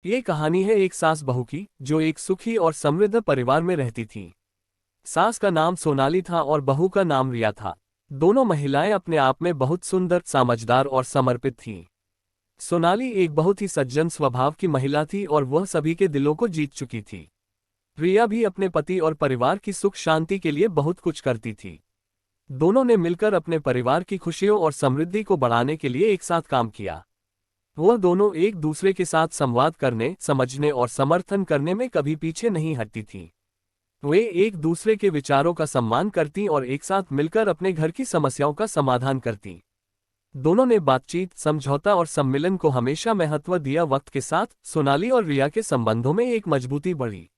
ये कहानी है एक सास बहू की, जो एक सुखी और समृद्ध परिवार में रहती थी। सास का नाम सोनाली था और बहू का नाम रिया था। दोनों महिलाएं अपने आप में बहुत सुंदर, समझदार और समर्पित थीं। सोनाली एक बहुत ही सज्जन स्वभाव की महिला थी और वह सभी के दिलों को जीत चुकी थी। रिया भी अपने पति और परिवार की सुख शांति के लिए बहुत कुछ करती थी। दोनों ने मिलकर अपने परिवार की खुशियों और समृद्धि को बढ़ाने के लिए एक साथ काम किया। वह दोनों एक दूसरे के साथ संवाद करने, समझने और समर्थन करने में कभी पीछे नहीं हटती थीं। वे एक दूसरे के विचारों का सम्मान करती और एक साथ मिलकर अपने घर की समस्याओं का समाधान करती। दोनों ने बातचीत, समझौता और सम्मिलन को हमेशा महत्व दिया। वक्त के साथ सोनाली और रिया के संबंधों में एक मजबूती बढ़ी।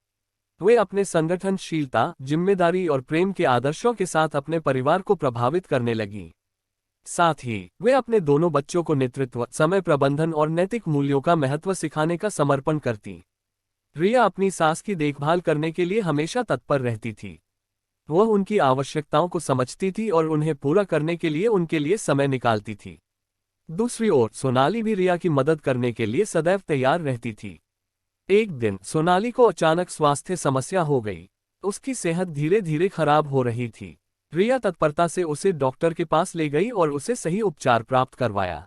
वे अपने संगठनशीलता, जिम्मेदारी और प्रेम के आदर्शों के साथ अपने परिवार को प्रभावित करने लगीं। साथ ही वे अपने दोनों बच्चों को नेतृत्व, समय प्रबंधन और नैतिक मूल्यों का महत्व सिखाने का समर्पण करती। रिया अपनी सास की देखभाल करने के लिए हमेशा तत्पर रहती थी। वह उनकी आवश्यकताओं को समझती थी और उन्हें पूरा करने के लिए उनके लिए समय निकालती थी। दूसरी ओर सोनाली भी रिया की मदद करने के लिए सदैव तैयार रहती थी। एक दिन सोनाली को अचानक स्वास्थ्य समस्या हो गई। उसकी सेहत धीरे धीरे खराब हो रही थी। रिया तत्परता से उसे डॉक्टर के पास ले गई और उसे सही उपचार प्राप्त करवाया।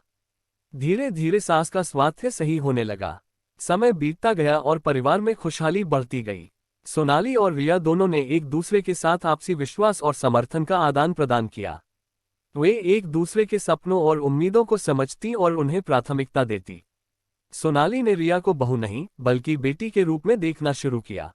धीरे धीरे सास का स्वास्थ्य सही होने लगा। समय बीतता गया और परिवार में खुशहाली बढ़ती गई। सोनाली और रिया दोनों ने एक दूसरे के साथ आपसी विश्वास और समर्थन का आदान प्रदान किया। वे एक दूसरे के सपनों और उम्मीदों को समझती और उन्हें प्राथमिकता देती। सोनाली ने रिया को बहू नहीं, बल्कि बेटी के रूप में देखना शुरू किया।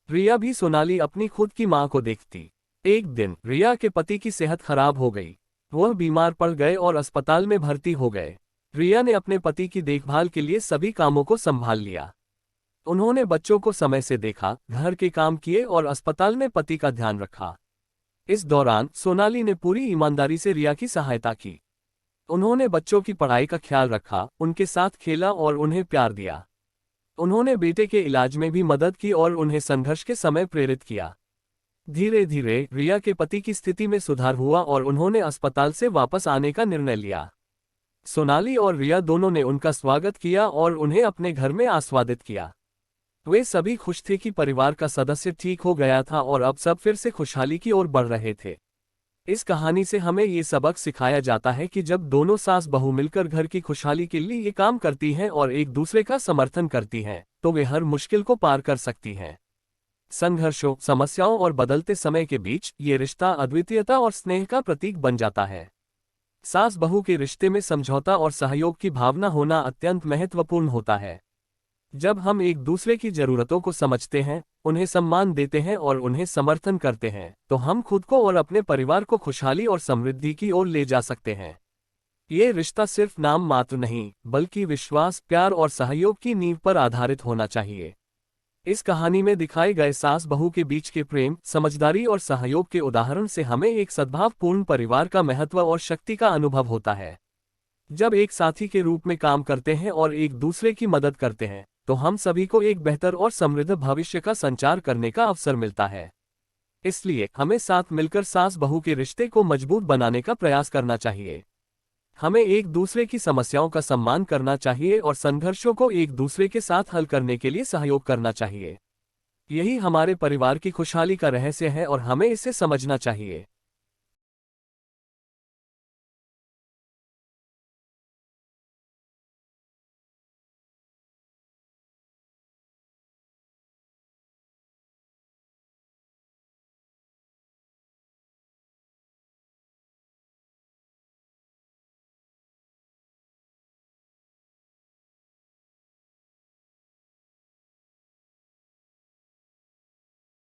रिया भी सोनाली अपनी खुद की मां को देखती। एक दिन रिया के पति की सेहत खराब हो गई। वह बीमार पड़ गए और अस्पताल में भर्ती हो गए। रिया ने अपने पति की देखभाल के लिए सभी कामों को संभाल लिया। उन्होंने बच्चों को समय से देखा, घर के काम किए और अस्पताल में पति का ध्यान रखा। इस दौरान सोनाली ने पूरी ईमानदारी से रिया की सहायता की। उन्होंने बच्चों की पढ़ाई का ख्याल रखा, उनके साथ खेला और उन्हें प्यार दिया। उन्होंने बेटे के इलाज में भी मदद की और उन्हें संघर्ष के समय प्रेरित किया। धीरे धीरे रिया के पति की स्थिति में सुधार हुआ और उन्होंने अस्पताल से वापस आने का निर्णय लिया। सोनाली और रिया दोनों ने उनका स्वागत किया और उन्हें अपने घर में आस्वादित किया। वे सभी खुश थे कि परिवार का सदस्य ठीक हो गया था और अब सब फिर से खुशहाली की ओर बढ़ रहे थे। इस कहानी से हमें ये सबक सिखाया जाता है कि जब दोनों सास बहू मिलकर घर की खुशहाली के लिए ये काम करती हैं और एक दूसरे का समर्थन करती हैं, तो वे हर मुश्किल को पार कर सकती हैं। संघर्षों, समस्याओं और बदलते समय के बीच ये रिश्ता अद्वितीयता और स्नेह का प्रतीक बन जाता है। सास बहू के रिश्ते में समझौता और सहयोग की भावना होना अत्यंत महत्वपूर्ण होता है। जब हम एक दूसरे की जरूरतों को समझते हैं, उन्हें सम्मान देते हैं और उन्हें समर्थन करते हैं, तो हम खुद को और अपने परिवार को खुशहाली और समृद्धि की ओर ले जा सकते हैं। ये रिश्ता सिर्फ नाम मात्र नहीं, बल्कि विश्वास, प्यार और सहयोग की नींव पर आधारित होना चाहिए। इस कहानी में दिखाए गए सास बहू के बीच के प्रेम, समझदारी और सहयोग के उदाहरण से हमें एक सद्भावपूर्ण परिवार का महत्व और शक्ति का अनुभव होता है। जब एक साथी के रूप में काम करते हैं और एक दूसरे की मदद करते हैं, तो हम सभी को एक बेहतर और समृद्ध भविष्य का संचार करने का अवसर मिलता है। इसलिए हमें साथ मिलकर सास बहू के रिश्ते को मजबूत बनाने का प्रयास करना चाहिए। हमें एक दूसरे की समस्याओं का सम्मान करना चाहिए और संघर्षों को एक दूसरे के साथ हल करने के लिए सहयोग करना चाहिए। यही हमारे परिवार की खुशहाली का रहस्य है और हमें इसे समझना चाहिए।